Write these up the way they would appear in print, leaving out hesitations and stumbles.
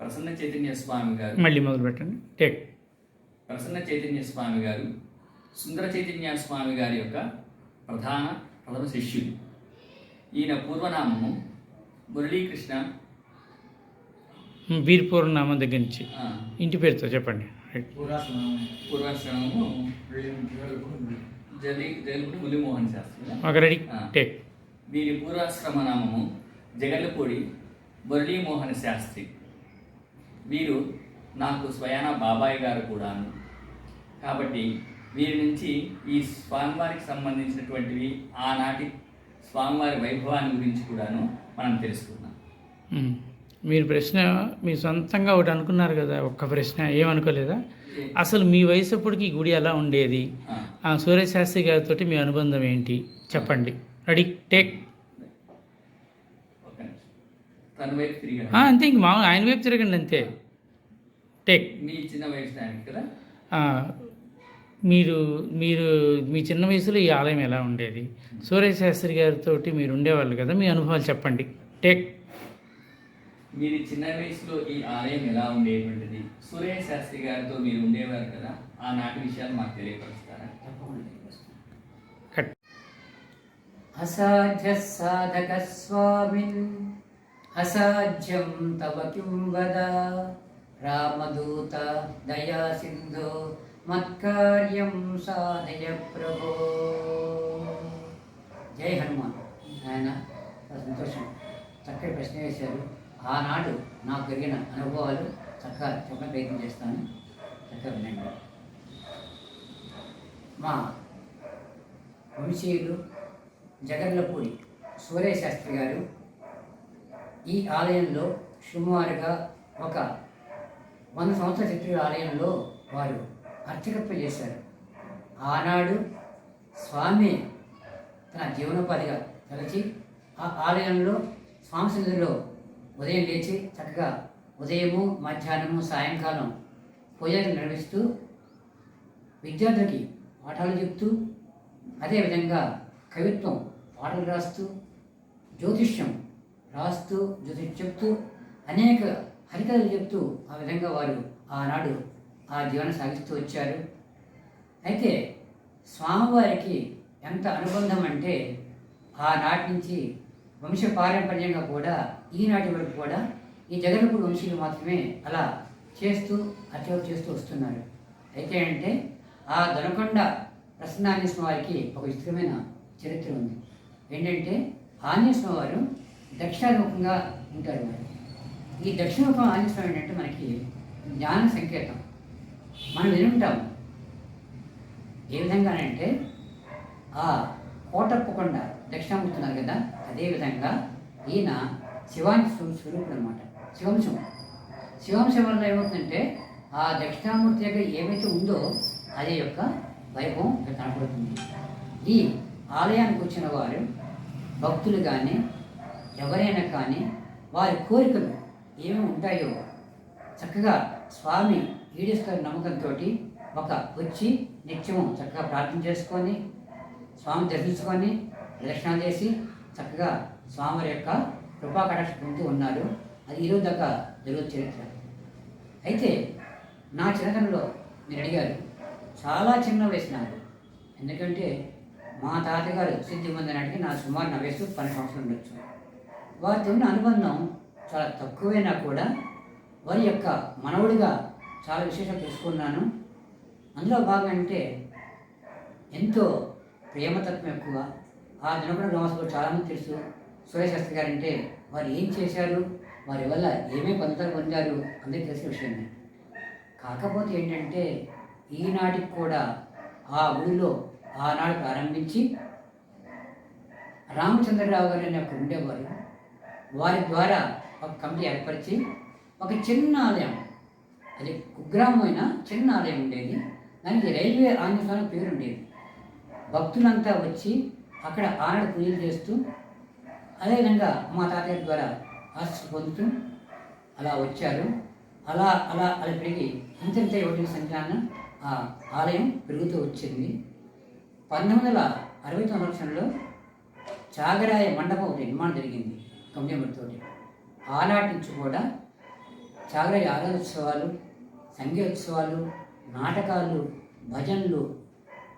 ప్రసన్న చైతన్య స్వామి గారు మళ్ళీ మొదలు పెట్టండి. టేక్. ప్రసన్న చైతన్య స్వామి గారు సుందర చైతన్య స్వామి గారి యొక్క ప్రథమ శిష్యుడు. ఈయన పూర్వనామము మురళీకృష్ణ. వీరి పూర్వనామం దగ్గర నుంచి ఇంటి పేరుతో చెప్పండి. పూర్వాశ్రమము జగల్పూడి మురళీమోహన్ శాస్త్రి. ఒక రెడీ. టేక్. వీరి పూర్వాశ్రమ నామము జగల్పూడి మురళీమోహన్ శాస్త్రి. వీరు నాకు స్వయాన బాబాయ్ గారు కూడాను. కాబట్టి వీరి నుంచి ఈ స్వామివారికి సంబంధించినటువంటివి ఆనాటి స్వామివారి వైభవాన్ని గురించి కూడాను మనం తెలుసుకున్నాం. మీరు ప్రశ్న మీ సొంతంగా ఒకటి అనుకున్నారు కదా, ఒక్క ప్రశ్న ఏమనుకోలేదా? అసలు మీ వయసు అప్పటికి ఈ గుడి ఎలా ఉండేది, సూర్యశాస్త్రి గారితో మీ అనుబంధం ఏంటి చెప్పండి. రెడీ. టేక్. అంతే, ఇంక మామూలు ఆయన వైపు తిరగండి అంతే. టేక్. మీ చిన్న వయసు కదా, మీరు మీరు మీ చిన్న వయసులో ఈ ఆలయం ఎలా ఉండేది, సూర్యశాస్త్రి గారితో మీరు ఉండేవాళ్ళు కదా, మీ అనుభవాలు చెప్పండి. టేక్. మీరు చిన్న వయసులో ఈ ఆలయం ఎలా ఉండేటువంటిది, సూర్యశాస్త్రి గారితో మీరు ఉండేవారు కదా, ఆనాటి విషయాలు మాకు తెలియపరుస్తారా? అసాధ్య సాధక స్వామిన్ అసాధ్యం తవ కిం వద రామదూత దయా సింధో మత్కార్యం సాధయ ప్రభో. జై హనుమాన్. ఆయన సంతోషం, చక్కటి ప్రశ్న వేశారు. ఆనాడు నాకు జరిగిన అనుభవాలు చక్కగా చెప్పడం ప్రయత్నం చేస్తాను, చక్కగా వినండి. మా వంశీయులు జగర్లపూడి సూర్యశాస్త్రి గారు ఈ ఆలయంలో సుమారుగా ఒక 100 సంవత్సరాల చరిత్ర ఆలయంలో వారు అర్చకత్వం చేశారు. ఆనాడు స్వామి తన జీవనోపాధిగా తలచి ఆ ఆలయంలో స్వామి సన్నిధిలో ఉదయం లేచి చక్కగా ఉదయము మధ్యాహ్నము సాయంకాలం పూజలు నిర్వహిస్తూ విద్యార్థులకి పాఠాలు చెప్తూ, అదేవిధంగా కవిత్వం పాటలు రాస్తూ, జ్యోతిష్యం రాస్తూ, జ్యోతిష్యం చెప్తూ, అనేక హరికథలు చెప్తూ ఆ విధంగా వారు ఆనాడు ఆ జీవనం సాగిస్తూ వచ్చారు. అయితే స్వామివారికి ఎంత అనుబంధం అంటే ఆనాటి నుంచి వంశ పారంపర్యంగా కూడా ఈనాటి వరకు కూడా ఈ జగన్పూడి వంశీయులు మాత్రమే అలా చేస్తూ అర్చన చేస్తూ వస్తున్నారు. అయితే అంటే ఆ దొనకొండ ప్రసన్నాంజనేయ స్వామి వారికి ఒక విచిత్రమైన చరిత్ర ఉంది. ఏంటంటే ఆంజనేయ స్వామి వారు దక్షిణాభిముఖంగా ఉంటారు. మరి ఈ దక్షిణముఖం ఆంజనేయ స్వామి ఏంటంటే మనకి జ్ఞాన సంకేతం. మనం వినుంటాము ఏ విధంగానంటే ఆ కోటప్పకొండ దక్షిణామూర్తున్నారు కదా, అదేవిధంగా ఈయన శివాంశ స్వరూపుడు అనమాట. శివాంశం వల్ల ఏమవుతుందంటే ఆ దక్షిణామూర్తి దగ్గర ఏమైతే ఉందో అదే యొక్క వైభవం ఇక్కడ కనపడుతుంది. ఈ ఆలయానికి వచ్చిన వారు భక్తులు కానీ ఎవరైనా కానీ వారి కోరికలు ఏమి ఉంటాయో చక్కగా స్వామి ఈడేస్తారు నమ్మకంతో ఒక వచ్చి నిత్యము చక్కగా ప్రార్థన చేసుకొని స్వామి దర్శించుకొని ప్రదక్షిణాలు చేసి చక్కగా స్వామి యొక్క కృపా కటాక్ష పొందుతూ ఉన్నారు. అది ఈరోజు దాకా జరుగుతు చరిత్ర. అయితే నా చిన్నతనంలో మీరు అడిగారు, చాలా చిన్న వయసు నాకు. ఎందుకంటే మా తాతగారు సిద్ధి మంది నాటికి నా సుమారు నా వయసు 12 సంవత్సరాలు ఉండొచ్చు. వారితో ఉన్న అనుబంధం చాలా తక్కువైనా కూడా వారి యొక్క మనవుడిగా చాలా విశేషం తెలుసుకున్నాను. అందులో భాగం అంటే ఎంతో ప్రేమతత్వం ఎక్కువ. ఆ దినపడ గ్రామస్తులు చాలామంది తెలుసు. సూర్యశాస్త్రి గారు అంటే వారు ఏం చేశారు, వారి వల్ల ఏమేమి పొందారు అందరికీ తెలిసిన విషయమే. కాకపోతే ఏంటంటే ఈనాటికి కూడా ఆ గుడిలో ఆనాడు ప్రారంభించి రామచంద్రరావు గారు అనే ఒక ఉండేవారు. వారి ద్వారా ఒక కమిటీ ఏర్పరిచి ఒక చిన్న ఆలయం, అది కుగ్రామమైన చిన్న ఆలయం ఉండేది. దానికి రైల్వే ఆంజనేయ స్వామి పేరు ఉండేది. భక్తులంతా వచ్చి అక్కడ ఆనాడు పూజలు చేస్తూ, అదేవిధంగా మా తాతయ్య ద్వారా ఆశీస్సు పొందుతూ అలా వచ్చారు. అలా అలా అలా పెరిగి ఇంత ఒకటి సంఖ్యాన ఆ ఆలయం పెరుగుతూ వచ్చింది. 1969 సంవత్సరంలో చాగరాయ మండపం ఒకటి నిర్మాణం జరిగింది కమిటీతో. ఆనాటి నుంచి కూడా త్యాగరాజ ఆరాధోత్సవాలు, సంగీతోత్సవాలు, నాటకాలు, భజనలు,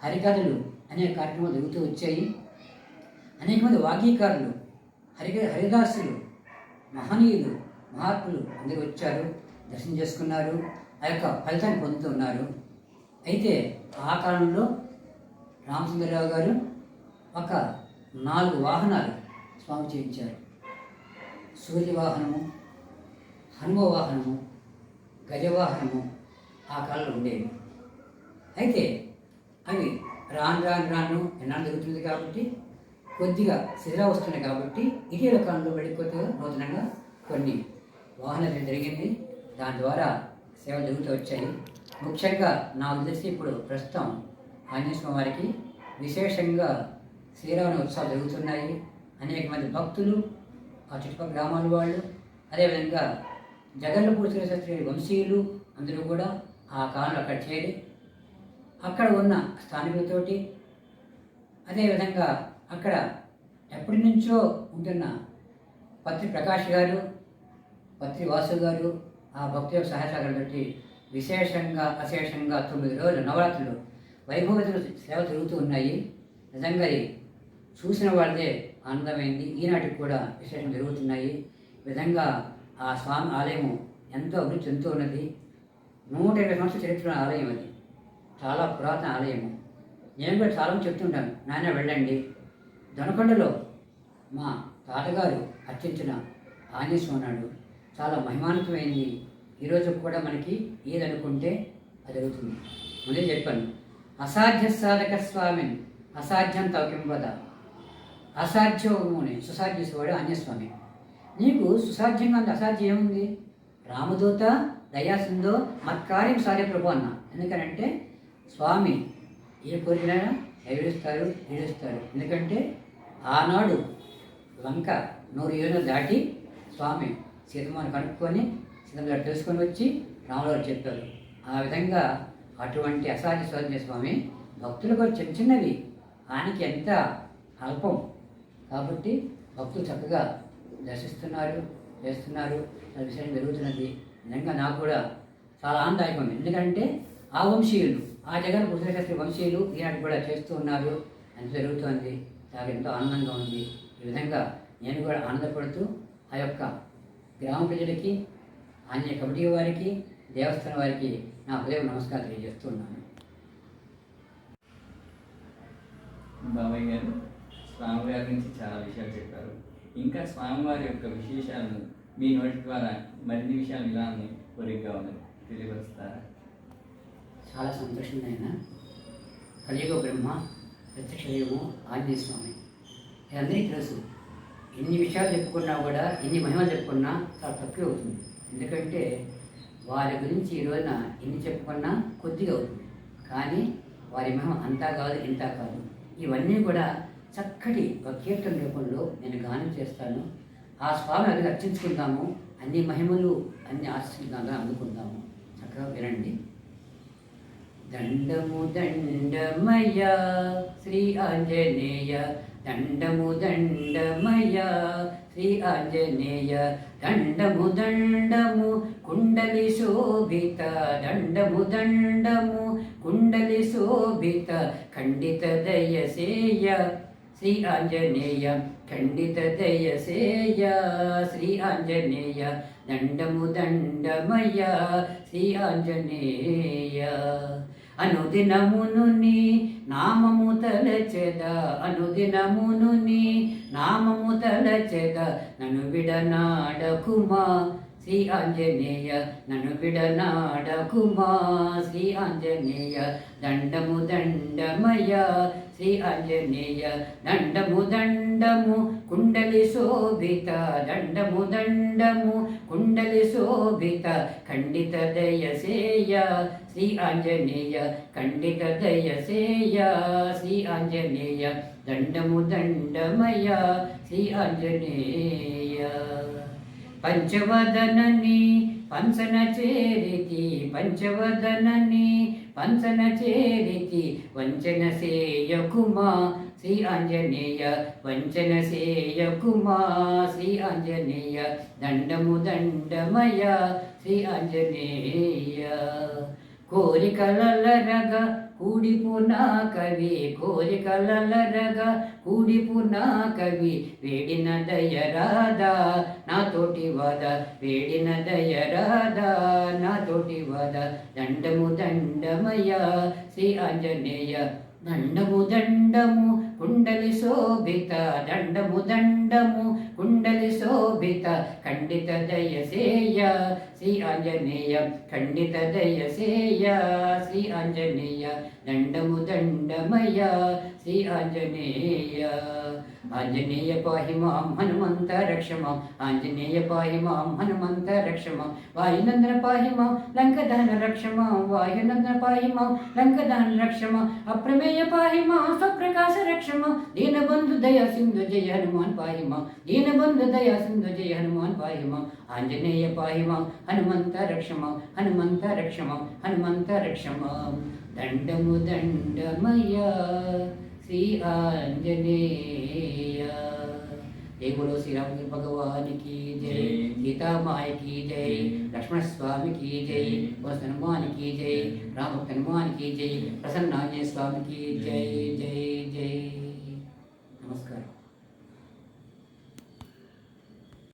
హరికథలు అనేక కార్యక్రమాలు జరుగుతూ వచ్చాయి. అనేక మంది వాగ్గీకారులు, హరిదాసులు, మహనీయులు, మహాత్ములు అందరూ వచ్చారు, దర్శనం చేసుకున్నారు, ఆ యొక్క ఫలితాన్ని పొందుతున్నారు. అయితే ఆ కాలంలో రామచంద్రరావు గారు ఒక 4 వాహనాలు స్వామి చేయించారు. సూర్యవాహనము, హనుమవాహనము, గజవాహనము ఆ కాలంలో ఉండేవి. అయితే అవి రాను ఎన్నాళ్ళు జరుగుతుంది కాబట్టి కొద్దిగా శిథిలావస్తున్నాయి కాబట్టి ఇటీవల కాలంలో వెళ్ళిపోతే నూతనంగా కొన్ని వాహనాలు జరిగింది. దాని ద్వారా సేవలు జరుగుతూ వచ్చాయి. ముఖ్యంగా నాకు తెలిసి ఇప్పుడు ప్రస్తుతం ఆంజనేయ స్వామి వారికి విశేషంగా శ్రీరామ ఉత్సవాలు జరుగుతున్నాయి. అనేక మంది భక్తులు, ఆ చుట్టుపక్కల గ్రామాల వాళ్ళు, అదేవిధంగా జగన్లపూడి శ్రీశాస్త్రి వంశీయులు అందరూ కూడా ఆ కాలంలో అక్కడ చేరి అక్కడ ఉన్న స్థానికులతోటి, అదేవిధంగా అక్కడ ఎప్పటి నుంచో ఉంటున్న పత్రి ప్రకాష్ గారు, పత్రి వాసు గారు, ఆ భక్తి యొక్క సహాయకారులతోటి విశేషంగా అశేషంగా 9 రోజులు నవరాత్రులు వైభవతులు సేవ జరుగుతూ ఉన్నాయి. నిజంగా చూసిన వాళ్ళదే ఆనందమైంది. ఈనాటికి కూడా విశేషం జరుగుతున్నాయి. ఈ విధంగా ఆ స్వామి ఆలయం ఎంతో అభివృద్ధి చెందుతూ ఉన్నది. 120 సంవత్సరాల చరిత్ర ఆలయం అది. చాలా పురాతన ఆలయము. నేను కూడా చాలామంది చెప్తుంటాను, నాయన వెళ్ళండి. దొనకొండలో మా తాతగారు అర్చించిన ఆంజనేయ స్వామి ఉన్నాడు, చాలా మహిమాన్వితమైంది. ఈరోజు కూడా మనకి ఏదనుకుంటే అది అవుతుంది. ముందే చెప్పాను, అసాధ్య సాధక స్వామిని అసాధ్యం తవకింపద, అసాధ్యముని సుసాధ్యవాడు ఆంజనేయ స్వామి. నీకు సుసాధ్యంగా ఉంది, అసాధ్యం ఏముంది? రామదూత దయాసిందో మత్కార్యం సారే ప్రభు అన్న. ఎందుకనంటే స్వామి ఏ కోరికైనా నెరవేరుస్తారు, ఈడేస్తారు. ఎందుకంటే ఆనాడు లంక 100 ఏళ్ళు దాటి స్వామి సీతమ్మని కనుక్కొని సీతమ్మ తెలుసుకొని వచ్చి రాములు చెప్పారు. ఆ విధంగా అటువంటి అసాధ్య స్వామి స్వామి భక్తులు కూడా చిన్న చిన్నవి, ఆయనకి ఎంత అల్పం కాబట్టి భక్తులు చక్కగా దర్శిస్తున్నారు, చేస్తున్నారు. ఆ విషయం జరుగుతున్నది. నిజంగా నాకు కూడా చాలా ఆనందదాయకం ఉంది. ఎందుకంటే ఆ వంశీయులు, ఆ జగన్ పురుషశాస్త్రి వంశీయులు ఈనాటి కూడా చేస్తూ ఉన్నారు. అంత జరుగుతోంది. నాకు ఎంతో ఆనందంగా ఉంది. ఈ విధంగా నేను కూడా ఆనందపడుతూ ఆ యొక్క గ్రామ ప్రజలకి, ఆంజనేయ కమిటీ వారికి, దేవస్థానం వారికి నా హృదయం నమస్కారం తెలియజేస్తూ ఉన్నాను. బాబాయ్ గారు స్వామివారి నుంచి చాలా విషయాలు చెప్పారు. ఇంకా స్వామివారి యొక్క విశేషాలను మీ నోటి ద్వారా మరిన్ని విషయాలు ఇలా కోరికగా ఉన్నది తెలియపరుస్తారా? చాలా సంతోషమైన కలియుగ బ్రహ్మ, ప్రత్యక్ష దైవము ఆంజనేయ స్వామి. ఇది అందరికీ తెలుసు. ఎన్ని విషయాలు చెప్పుకున్నా కూడా, ఎన్ని మహిమలు చెప్పుకున్నా చాలా తక్కువ అవుతుంది. ఎందుకంటే వారి గురించి ఈ రోజున ఎన్ని చెప్పుకున్నా కొద్దిగా అవుతుంది. కానీ వారి మహిమ అంతా కాదు, ఇంతా కాదు. ఇవన్నీ కూడా చక్కటి ఒక కీర్తన రూపంలో నేను గానం చేస్తాను. ఆ స్వామి అది అర్చించుకుందాము. అన్ని మహిమలు, అన్ని ఆశీర్వాదాలు అందుకుందాము. చక్కగా వినండి. దండము దండమయ శ్రీ ఆంజనేయ, దండము దండమయ శ్రీ ఆంజనేయ, దండము దండము కుండలి శోభిత, దండము దండము కుండలి శోభిత, ఖండిత దయసేయ శ్రీ ఆంజనేయ, ఖండిత దయసేయ శ్రీ ఆంజనేయ, దండము దండమయ శ్రీ ఆంజనేయ. అనుదినమును నీ నామము తలచెద, అనుదినమును నీ నామము తలచెద, నన్ను విడనాడకుమా శ్రీ ఆంజనేయ, నన్ను విడనాడకుమా శ్రీ ఆంజనేయ, దండము దండమయ శ్రీ ఆంజనేయ, దండము దండము కుండలి శోభిత, దండము దండము కుండలి శోభిత, ఖండిత దయసేయ శ్రీ ఆంజనేయ, ఖండిత దయసేయ శ్రీ ఆంజనేయ, దండము దండమయ శ్రీ ఆంజనేయ. పంచవదనని పంచన చేరితి, పంచవదనని పంచన చేరితి, వంచన సేయకుమా శ్రీ ఆంజనేయ వంచన సేయకుమా శ్రీ ఆంజనేయ దండము దండమయ శ్రీ ఆంజనేయ కోరికలరగ కూడిపునా కవి కోరికలరగ కూడిపునా కవి వేడిన దయరాదా నాతోటి వద వేడిన దయరాదా నాతోటి వద దండము దండమయ శ్రీ ఆంజనేయ దండము దండము కుండలి శోభిత దండము దండము కుండలి శోభిత ఖండిత దయసేయ శ్రీ ఆంజనేయ ఖండిత దయసేయ శ్రీ ఆంజనేయ దండము దండమయ శ్రీ ఆంజనేయ ఆంజనేయ పాహి మాం హనుమంత రక్ష మాం ఆంజనేయ పాహి మాం హనుమంత రక్ష మాం వాయునందన పాహి మాం లంకదహన రక్ష మాం వాయునందన పాహి మాం లంకదహన రక్ష మాం అప్రమేయ పాహి మాం స్వప్రకాశ రక్ష మాం దీనబంధు దయా సింధు జయ హనుమాన్ పాహి మాం దీనబంధు దయా సింధు జయ హనుమాన్ పాహి మాం ఆంజనేయ పాహి మాం హనుమంత రక్ష మాం హనుమంత రక్ష మాం హనుమంత రక్ష మాం దండము దండమయ श्री आंजनेय। जय बोलो श्री राम भगवान की जय, सीता माय की जय, लक्ष्मण स्वामी की जय, हनुमान की जय, राम हनुमान की जय, प्रसन्न आंजनेय स्वामी की जय जय जय। नमस्कार।